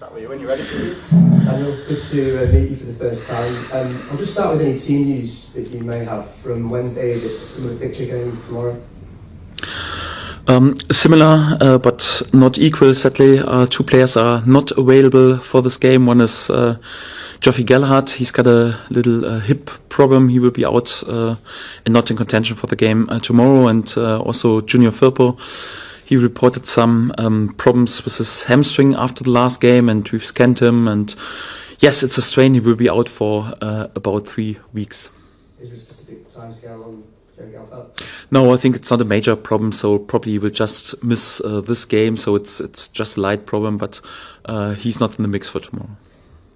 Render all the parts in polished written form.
start with you when you're ready, please. Daniel, good to meet you for the first time. I'll just start with any team news that you may have from Wednesday. Is it a similar picture going into tomorrow? Similar, but not equal. Sadly, two players are not available for this game. One is Geoffrey Gallagher. He's got a little hip problem. He will be out and not in contention for the game tomorrow. And also Junior Firpo. He reported some problems with his hamstring after the last game, and we've scanned him. And yes, it's a strain. He will be out for about 3 weeks. Is there a specific timescale on Geoffrey Gallagher? No, I think it's not a major problem. So probably he will just miss this game. So it's just a light problem, but he's not in the mix for tomorrow.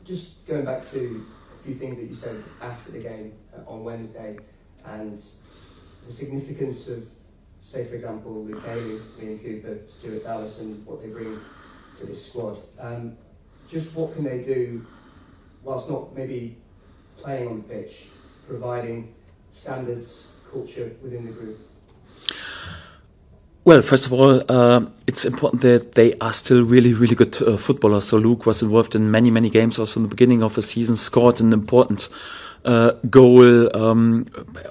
Just going back to a few things that you said after the game on Wednesday, and the significance of, say, for example, Luke Haley, Liam Cooper, Stuart Dallas, and what they bring to this squad. Just what can they do, whilst not maybe playing on the pitch, providing standards, culture within the group? Well, first of all, it's important that they are still really, really good footballers. So Luke was involved in many, many games also in the beginning of the season, scored an important goal.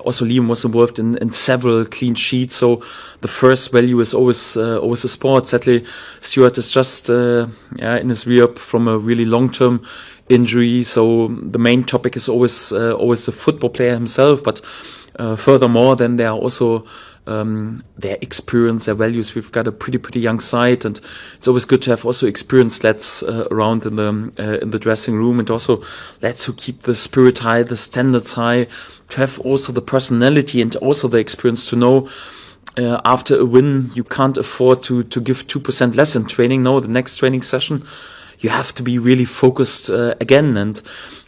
Also Liam was involved in several clean sheets. So the first value is always a sport. Sadly, Stuart is just in his re-up from a really long-term injury. So the main topic is always the football player himself. But furthermore, then there are also their experience, their values. We've got a pretty young side, and it's always good to have also experienced lads around in the dressing room, and also lads who keep the spirit high, the standards high, to have also the personality and also the experience to know after a win you can't afford to give 2% less in training. No, the next training session you have to be really focused again, and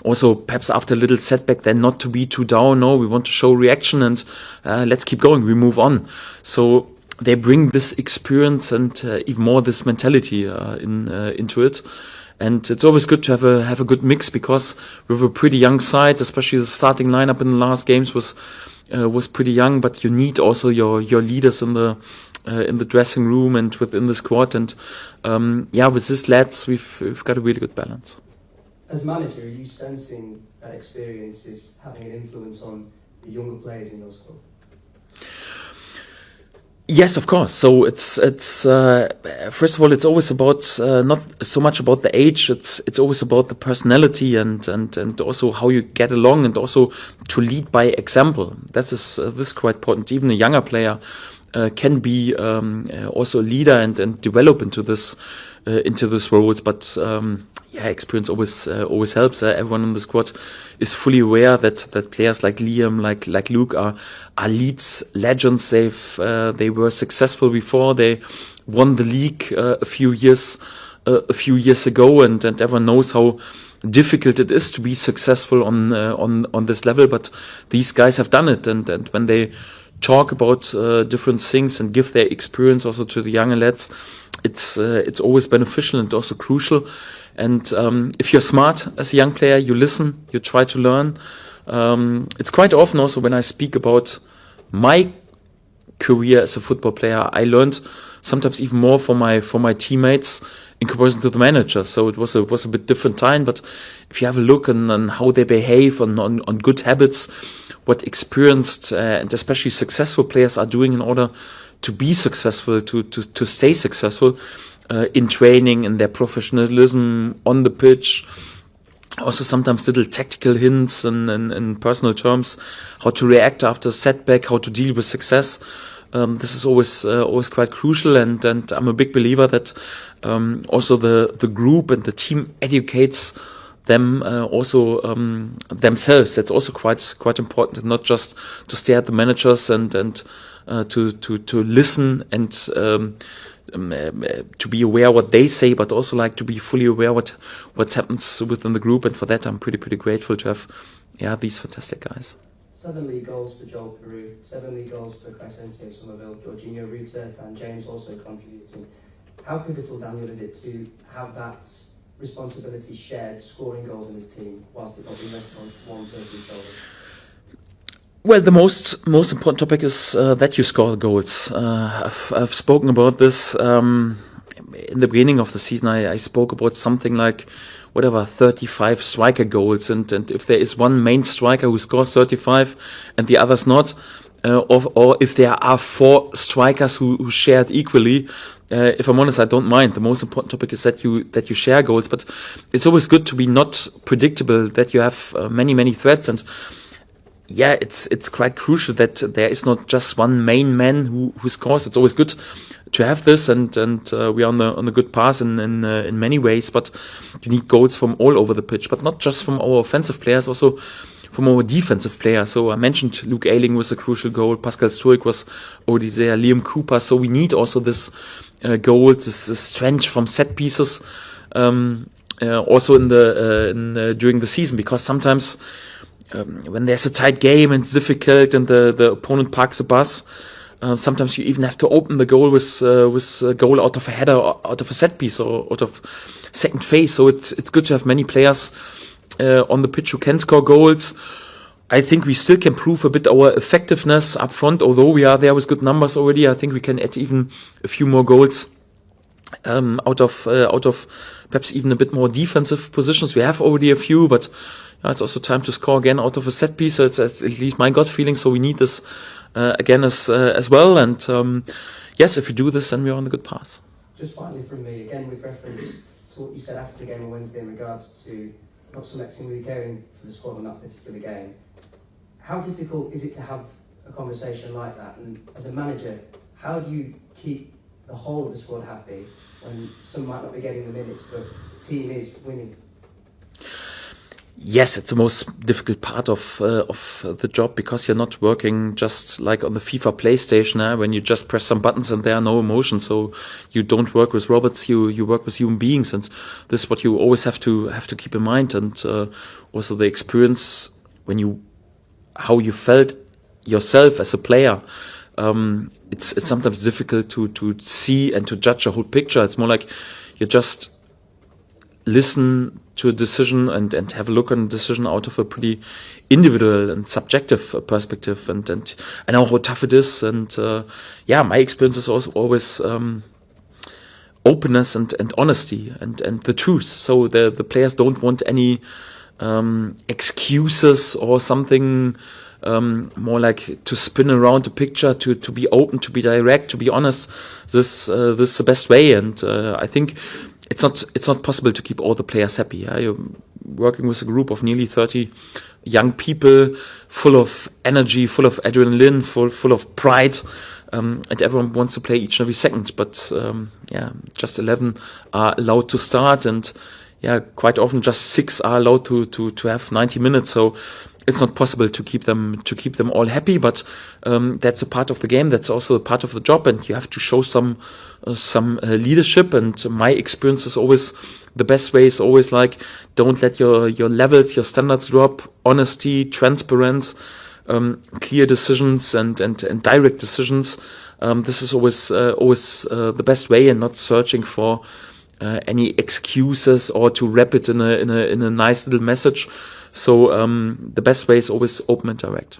also perhaps after a little setback then not to be too down. No, we want to show reaction, and let's keep going, we move on. So they bring this experience and even more this mentality into it. And it's always good to have a good mix, because we have a pretty young side, especially the starting lineup in the last games was pretty young, but you need also your leaders in the dressing room and within the squad. And with these lads, we've got a really good balance. As manager, are you sensing that experience is having an influence on the younger players in your squad? Yes, of course. So it's first of all, it's always about not so much about the age. It's always about the personality and also how you get along, and also to lead by example. This is quite important. Even a younger player can be also a leader and develop into this roles. But experience always helps. Everyone in the squad is fully aware that players like Liam, like Luke are Leeds legends. They were successful before. They won the league a few years ago, and everyone knows how difficult it is to be successful on this level. But these guys have done it, and when they talk about different things and give their experience also to the younger lads, it's always beneficial and also crucial. And if you're smart as a young player, you listen, you try to learn. It's quite often also when I speak about my career as a football player, I learned sometimes even more from my teammates in comparison to the manager. So it was a bit different time. But if you have a look on how they behave, on good habits, what experienced and especially successful players are doing in order to be successful, to stay successful in training, in their professionalism on the pitch. Also sometimes little tactical hints in personal terms, how to react after a setback, how to deal with success. This is always quite crucial, and I'm a big believer that also the group and the team educates them also themselves. That's also quite important, and not just to stare at the managers and to listen and to be aware what they say, but also like to be fully aware what happens within the group. And for that, I'm pretty grateful to have these fantastic guys. 7 league goals for Joel Peru, 7 league goals for Crescencio Somerville, Jorginho Ruta and James also contributing. How pivotal, Daniel, is it to have that responsibility shared, scoring goals in his team, whilst it not being rested on just one person's shoulders? Well, the most important topic is that you score goals. I've spoken about this. in the beginning of the season, I spoke about something like, 35 striker goals, and if there is one main striker who scores 35 and the others not, or if there are 4 strikers who share it equally, if I'm honest, I don't mind. The most important topic is that you share goals, but it's always good to be not predictable, that you have many threats, and yeah, it's quite crucial that there is not just one main man who scores. It's always good to have this, and we are on a good path in many ways. But you need goals from all over the pitch, but not just from our offensive players, also from our defensive players. So I mentioned Luke Ayling was a crucial goal. Pascal Sturridge was already there. Liam Cooper. So we need also this goals, this strength from set pieces, also in during the season, because sometimes. When there's a tight game and it's difficult and the opponent parks a bus, sometimes you even have to open the goal with a goal out of a header, or out of a set piece, or out of second phase. So it's good to have many players on the pitch who can score goals. I think we still can prove a bit our effectiveness up front, although we are there with good numbers already. I think we can add even a few more goals out of perhaps even a bit more defensive positions. We have already a few, but it's also time to score again out of a set piece. So it's at least my gut feeling. So we need this again as well. And yes, if we do this, then we are on the good path. Just finally from me, again with reference to what you said after the game on Wednesday in regards to not selecting Luke Ayling for the squad on that particular game. How difficult is it to have a conversation like that? And as a manager, how do you keep the whole of the squad happy when some might not be getting the minutes, but the team is winning? Yes, it's the most difficult part of the job, because you're not working just like on the FIFA PlayStation, when you just press some buttons and there are no emotions. So you don't work with robots, you work with human beings, and this is what you always have to keep in mind. And also the experience how you felt yourself as a player. It's sometimes difficult to see and to judge a whole picture. It's more like you just listen to a decision and have a look on a decision out of a pretty individual and subjective perspective, and I know how tough it is, and my experience is also always openness and honesty and the truth. So the players don't want any excuses or something, more like to spin around the picture, to be open, to be direct, to be honest. This is the best way, and I think it's not possible to keep all the players happy. You're working with a group of nearly 30 young people, full of energy, full of adrenaline, full of pride, and everyone wants to play each and every second. But just 11 are allowed to start, and quite often just 6 are allowed to have 90 minutes. So it's not possible to keep them all happy, but that's a part of the game. That's also a part of the job, and you have to show some leadership. And my experience is always the best way is always like, don't let your levels, your standards drop. Honesty, transparency, clear decisions and direct decisions. This is always the best way, and not searching for any excuses or to wrap it in a nice little message. So the best way is always open and direct.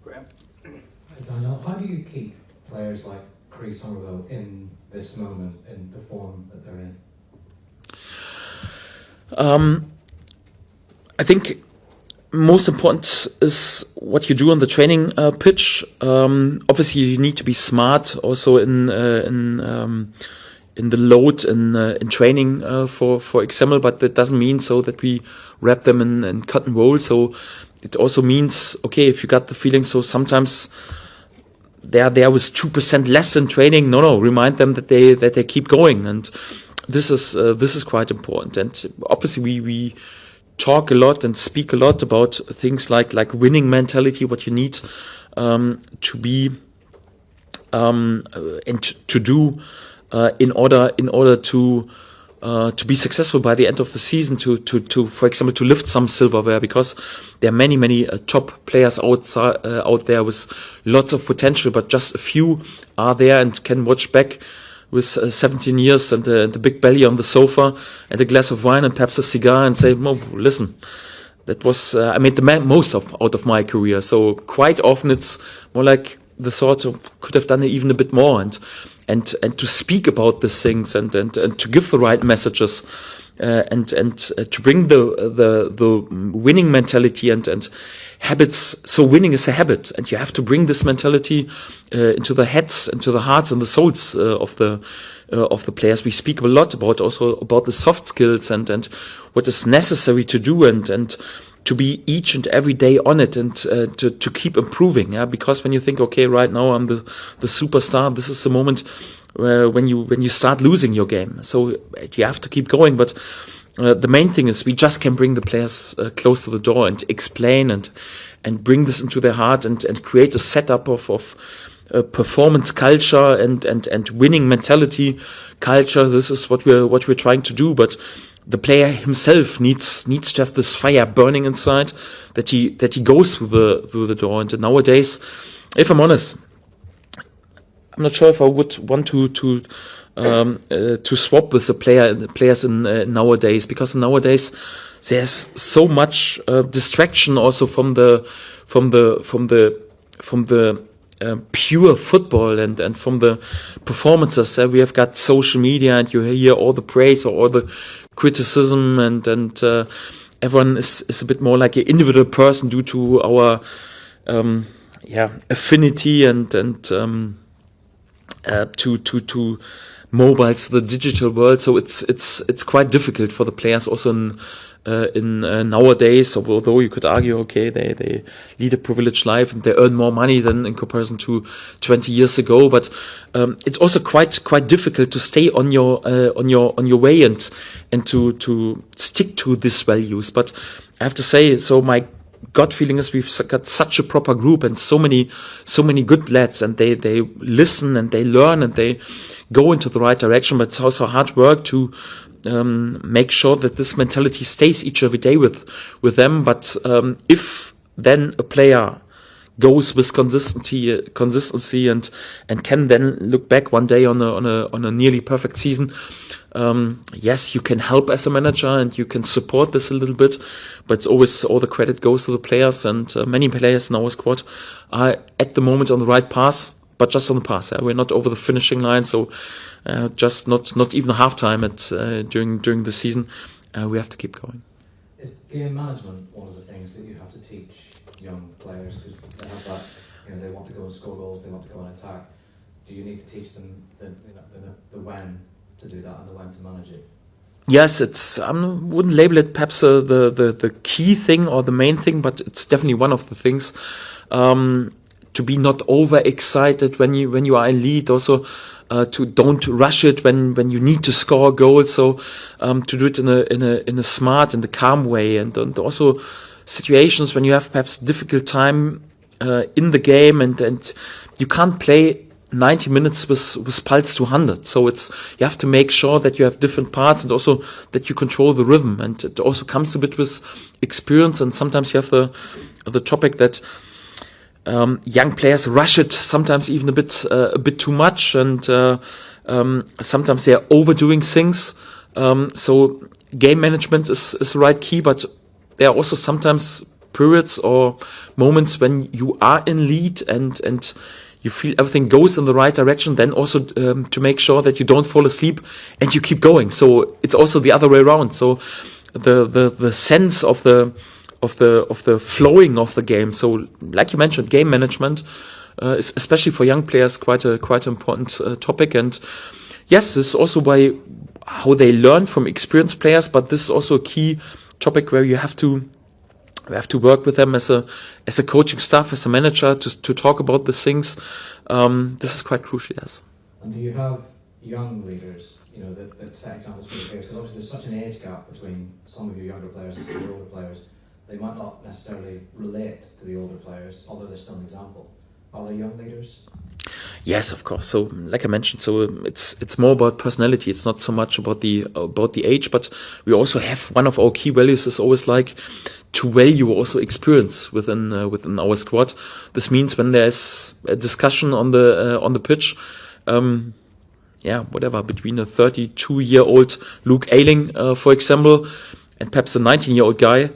Graham? Daniel, how do you keep players like Craig Somerville in this moment, in the form that they're in? I think most important is what you do on the training pitch. Obviously, you need to be smart also in the load in training, for example, but that doesn't mean so that we wrap them in cut and roll. So it also means, okay, if you got the feeling, so sometimes they are there with 2% less in training. No, remind them that they keep going, and this is quite important. And obviously we talk a lot and speak a lot about things like winning mentality, what you need to be and to do. In order to be successful by the end of the season, to for example to lift some silverware, because there are many top players out there with lots of potential, but just a few are there and can watch back with 17 years and a big belly on the sofa and a glass of wine and perhaps a cigar and say, "Oh, listen, that was I made the most out of my career." So quite often it's more like the thought of could have done even a bit more, and to speak about these things, and to give the right messages, and to bring the winning mentality and habits. So winning is a habit, and you have to bring this mentality into the heads, into the hearts and the souls of the players. We speak a lot about the soft skills and what is necessary to do, and to be each and every day on it, and to keep improving. Yeah, because when you think, okay, right now I'm the superstar, this is the moment when you start losing your game. So you have to keep going. But the main thing is we just can bring the players close to the door and explain and bring this into their heart, and create a setup of performance culture and winning mentality culture. This is what we're trying to do. But the player himself needs to have this fire burning inside, that he goes through the door. And nowadays, if I'm honest, I'm not sure if I would want to swap with the players in nowadays, because nowadays there's so much distraction also from the pure football and from the performances. We have got social media, and you hear all the praise or all the criticism, and everyone is a bit more like an individual person due to our affinity and to mobiles, the digital world. So it's quite difficult for the players also in nowadays. Although you could argue, okay, they lead a privileged life and they earn more money than in comparison to 20 years ago. But it's also quite difficult to stay on your way and to stick to these values. But I have to say, so my gut feeling is we've got such a proper group and so many good lads, and they listen and they learn and they go into the right direction. But it's also hard work to make sure that this mentality stays each every day with them. But if then a player goes with consistency and can then look back one day on a nearly perfect season, yes, you can help as a manager and you can support this a little bit, but it's always all the credit goes to the players. And many players in our squad are at the moment on the right path, but just on the path. We're not over the finishing line, so just not even halftime during the season. We have to keep going. Is game management one of the things that you have to teach young players, because they have that, they want to go and score goals, they want to go and attack? Do you need to teach them the when to do that and the when to manage it? Yes, I wouldn't label it perhaps the key thing or the main thing, but it's definitely one of the things. To be not overexcited when you are in lead, also to don't rush it when you need to score a goal. So to do it in a smart and a calm way, and also situations when you have perhaps difficult time in the game and you can't play 90 minutes with pulse to 100. So you have to make sure that you have different parts and also that you control the rhythm. And it also comes a bit with experience. And sometimes you have the topic that young players rush it, sometimes even a bit too much, and sometimes they are overdoing things. So game management is the right key, but there are also sometimes periods or moments when you are in lead and you feel everything goes in the right direction. Then also to make sure that you don't fall asleep and you keep going. So it's also the other way around. So the sense of the flowing of the game. So, like you mentioned, game management, is especially for young players, quite an important topic. And yes, this is also by how they learn from experienced players. But this is also a key topic where you have to work with them as a coaching staff, as a manager, to talk about these things. This is quite crucial. Yes. And do you have young leaders, that set examples for your players? Because obviously there's such an age gap between some of your younger players and some of your older players. They might not necessarily relate to the older players, although they're still an example. Are there young leaders? Yes, of course. So, like I mentioned, so it's more about personality. It's not so much about the age, but we also have one of our key values is always like to value also experience within our squad. This means when there's a discussion on the pitch, whatever, between a 32-year-old Luke Ayling, for example, and perhaps a 19-year-old guy.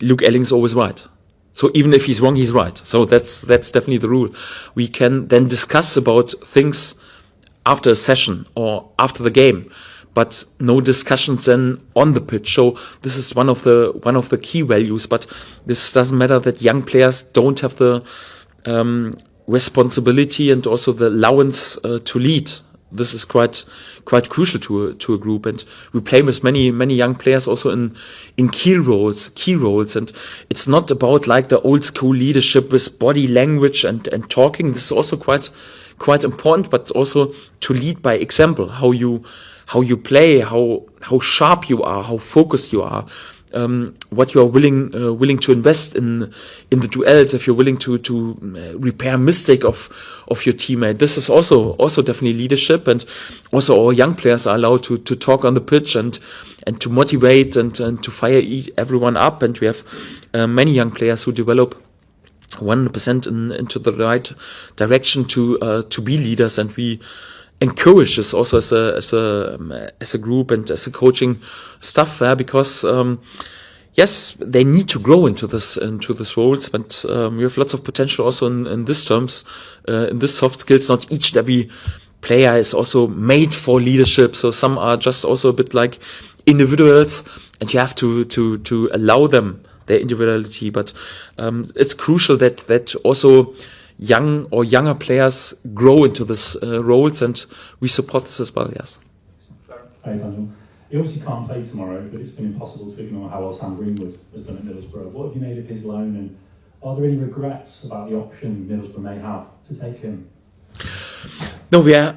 Luke Ayling is always right. So even if he's wrong, he's right. So that's definitely the rule. We can then discuss about things after a session or after the game, but no discussions then on the pitch. So this is one of the key values. But this doesn't matter that young players don't have the responsibility and also the allowance to lead. This is quite crucial to a group, and we play with many young players also in key roles, and it's not about like the old school leadership with body language and talking. This is also quite important, but also to lead by example. How you play, how sharp you are, how focused you are. What you are willing to invest in the duels, if you're willing to repair a mistake of your teammate. This is also definitely leadership, and also our young players are allowed to talk on the pitch and to motivate and to fire everyone up. And we have many young players who develop 100% into the right direction to be leaders, and we encourage this also as a group and as a coaching staff, because yes, they need to grow into this roles, but we have lots of potential also in this terms, in this soft skills. Not each and every player is also made for leadership, so some are just also a bit like individuals, and you have to allow them their individuality. But it's crucial that also young or younger players grow into this roles, and we support this as well. Yes. Hey Daniel, he obviously can't play tomorrow, but it's been impossible to ignore how well Sam Greenwood has done at Middlesbrough. What have you made of his loan, and are there any regrets about the option Middlesbrough may have to take him? No, we are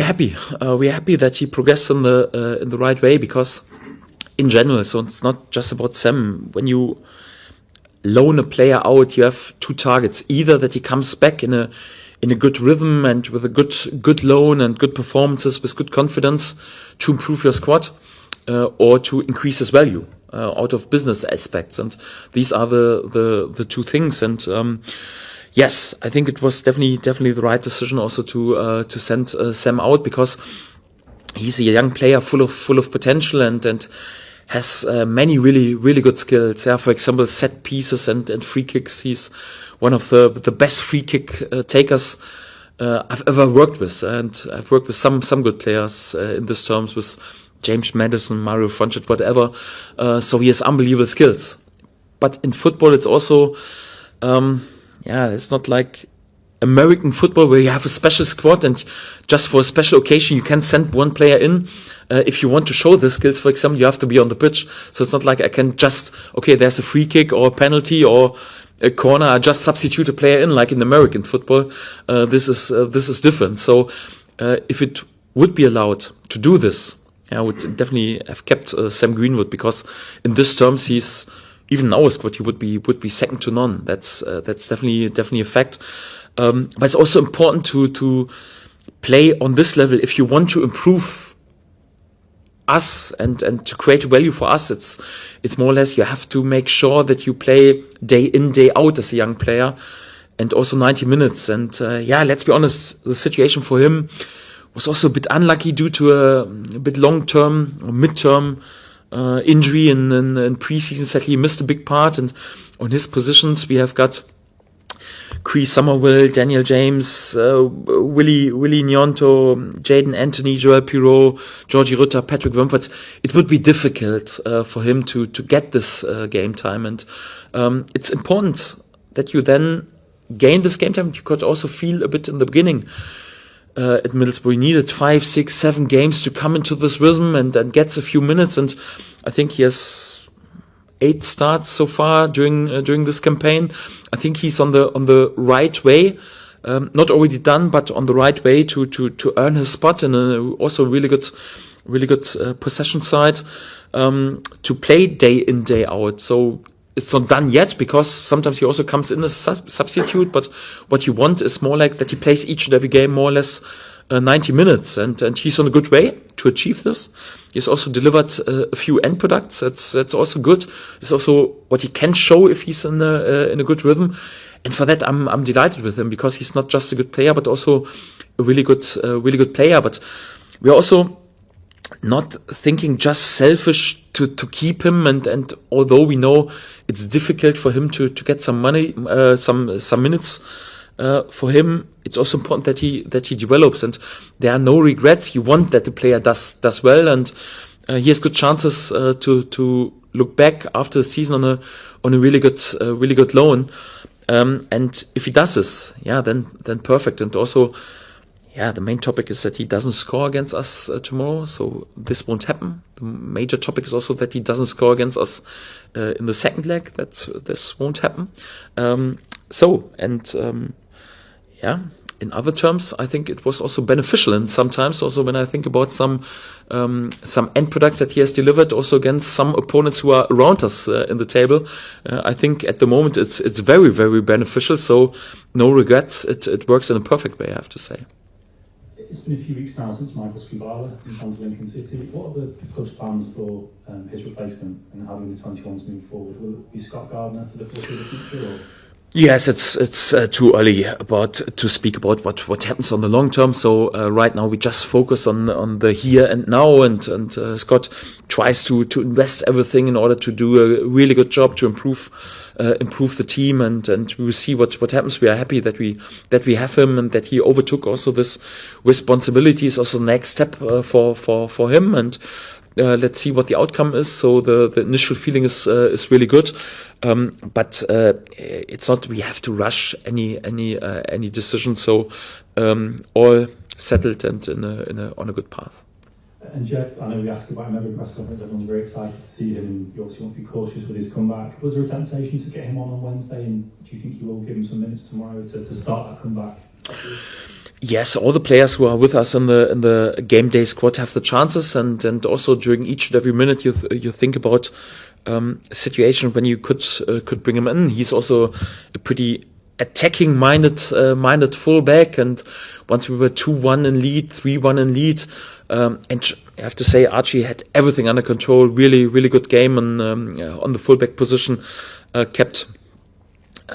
happy. We are happy that he progressed in the right way, because in general, so it's not just about Sam. When you loan a player out, you have two targets: either that he comes back in a good rhythm and with a good loan and good performances with good confidence to improve your squad, or to increase his value out of business aspects. And these are the two things. And yes, I think it was definitely the right decision also to send Sam out, because he's a young player full of potential and has many really good skills. Yeah, for example, set pieces and free kicks. He's one of the best free kick takers I've ever worked with, and I've worked with some good players in this terms, with James Maddison, Mario Funchit, whatever. So he has unbelievable skills. But in football, it's also it's not like American football where you have a special squad and just for a special occasion you can send one player in. If you want to show the skills, for example, you have to be on the pitch. So it's not like I can just, there's a free kick or a penalty or a corner, I just substitute a player in like in American football. This is different. So if it would be allowed to do this, I would definitely have kept Sam Greenwood, because in this terms he's, even in our squad, he would be second to none. That's definitely a fact. But it's also important to play on this level if you want to improve us and to create value for us. It's more or less you have to make sure that you play day in, day out as a young player, and also 90 minutes. And let's be honest, the situation for him was also a bit unlucky due to a bit long-term or mid-term injury in pre-season. Sadly, he missed a big part, and on his positions we have got Chris Somerville, Daniel James, Willie Nyonto, Jaden Anthony, Joel Pirot, Georgie Rutter, Patrick Wimford. It would be difficult for him to get this game time, and it's important that you then gain this game time. You could also feel a bit in the beginning at Middlesbrough, he needed 5, 6, 7 games to come into this rhythm and gets a few minutes, and I think he has 8 starts so far during this campaign. I think he's on the right way, not already done, but on the right way to earn his spot in also really good possession side, to play day in, day out. So it's not done yet, because sometimes he also comes in as substitute, but what you want is more like that he plays each and every game more or less 90 minutes, and he's on a good way to achieve this. He's also delivered a few end products. That's also good. It's also what he can show if he's in a good rhythm, and for that I'm delighted with him, because he's not just a good player but also a really good player. But we are also not thinking just selfish to keep him, and although we know it's difficult for him to get some money, some minutes for him, it's also important that he develops, and there are no regrets. You want that the player does well, and he has good chances to look back after the season on a really good loan, and if he does this, then perfect. And also, the main topic is that he doesn't score against us tomorrow, so this won't happen. The major topic is also that he doesn't score against us in the second leg. This won't happen. In other terms, I think it was also beneficial, and sometimes also when I think about some end products that he has delivered also against some opponents who are around us in the table, I think at the moment it's very, very beneficial. So no regrets. It works in a perfect way, I have to say. It's been a few weeks now since Michael Skubala returned to Lincoln City. What are the club's plans for his replacement, and how do the 21s move forward? Will it be Scott Gardner for the foreseeable future? Or? Yes, it's too early to speak about what happens on the long term. So right now we just focus on the here and now, and Scott tries to invest everything in order to do a really good job to improve the team, and we will see what happens. We are happy that we have him, and that he overtook also this responsibility. Is also the next step for him, and let's see what the outcome is. So the initial feeling is really good, but it's not we have to rush any decision. So all settled and on a good path. And Jed, I know we asked about him every press conference. Everyone's very excited to see him, and you obviously want to be cautious with his comeback. Was there a temptation to get him on Wednesday, and do you think you will give him some minutes tomorrow to start that comeback? Yes, all the players who are with us in the game day squad have the chances, and also during each and every minute you think about a situation when you could bring him in. He's also a pretty attacking minded fullback, and once we were 2-1 in lead, 3-1 in lead, and I have to say Archie had everything under control. Really good game on the fullback position, kept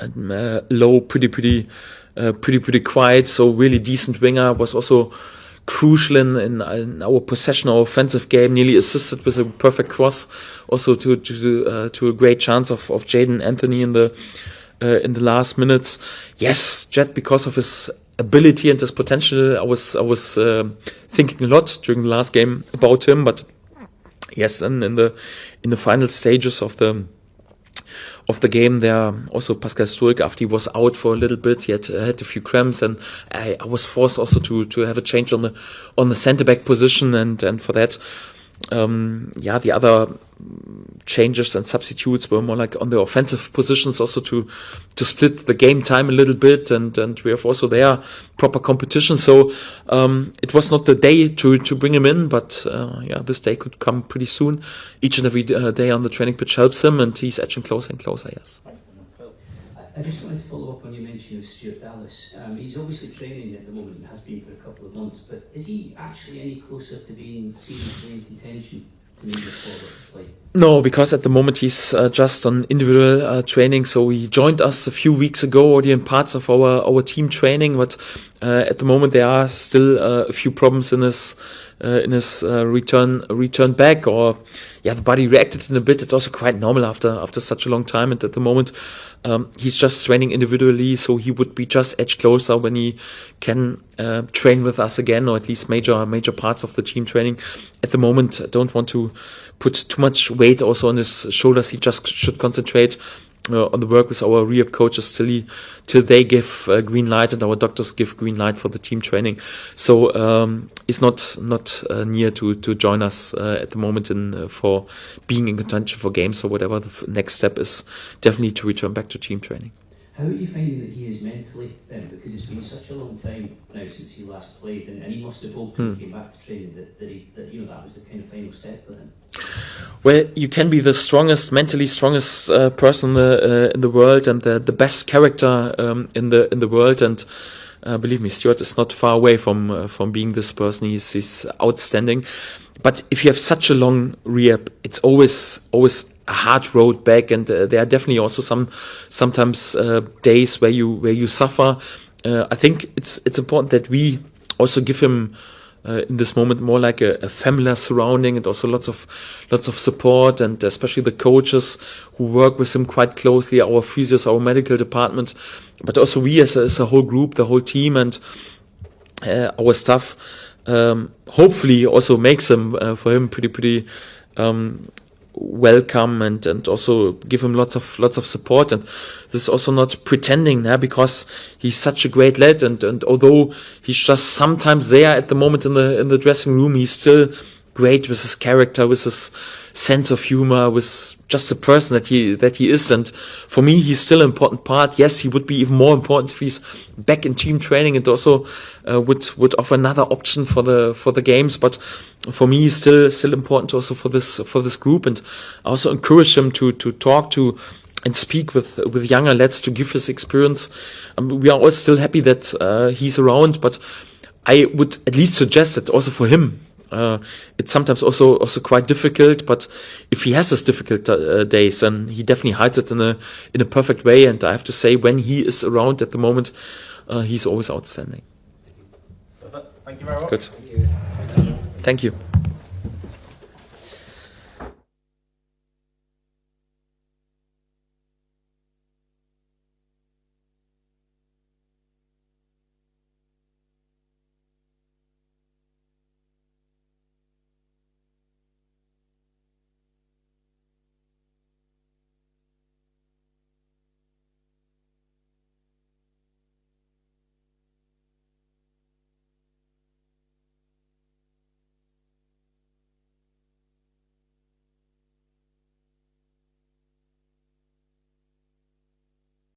low, pretty quiet. So really decent winger. Was also crucial in our possession, our offensive game. Nearly assisted with a perfect cross, also to a great chance of Jadon Anthony in the last minutes. Yes, Jet, because of his ability and his potential, I was thinking a lot during the last game about him. But yes, and in the final stages of the game, there also Pascal Sturck, after he was out for a little bit, he had a few cramps, and I was forced also to have a change on the centre back position, and for that, the other changes and substitutes were more like on the offensive positions, also to split the game time a little bit, and we have also there proper competition. So it was not the day to bring him in, but this day could come pretty soon. Each and every day on the training pitch helps him, and he's edging closer and closer. Yes. I just wanted to follow up on your mention of Stuart Dallas. He's obviously training at the moment and has been for a couple of months, but is he actually any closer to being seriously in contention to move forward? No, because at the moment he's just on individual training. So he joined us a few weeks ago, already in parts of our team training, but at the moment there are still a few problems in his return back, or the body reacted in a bit. It's also quite normal after such a long time, and at the moment he's just training individually, so he would be just edge closer when he can train with us again, or at least major parts of the team training. At the moment, I don't want to put too much weight also on his shoulders. He just should concentrate on the work with our rehab coaches till they give green light, and our doctors give green light for the team training. So he's not near to join us at the moment for being in contention for games or whatever. The next step is definitely to return back to team training. How are you finding that he is mentally then? Because it's been such a long time now since he last played, and he must have hoped when he came back to training that was the kind of final step for him. Well, you can be the mentally strongest person in the world, and the best character in the world, and believe me, Stuart is not far away from being this person. He's outstanding. But if you have such a long rehab, it's always a hard road back, and there are definitely also sometimes days where you suffer. I think it's important that we also give him in this moment more like a familiar surrounding, and also lots of support, and especially the coaches who work with him quite closely, our physios, our medical department, but also we as a whole group, the whole team, and our staff. Hopefully also makes him for him pretty welcome, and also give him lots of support. And this is also not pretending, because he's such a great lad, and although he's just sometimes there at the moment in the dressing room, he's still great with his character, with his sense of humor, with just the person that he is. And for me, he's still an important part. Yes, he would be even more important if he's back in team training, and also would offer another option for the games. But for me, he's still important also for this group. And I also encourage him to talk to and speak with younger lads, to give his experience. We are all still happy that he's around, but I would at least suggest that also for him, it's sometimes also quite difficult. But if he has his difficult days, then he definitely hides it in a perfect way. And I have to say, when he is around at the moment, he's always outstanding. Perfect. Thank you very much. Good. Thank you.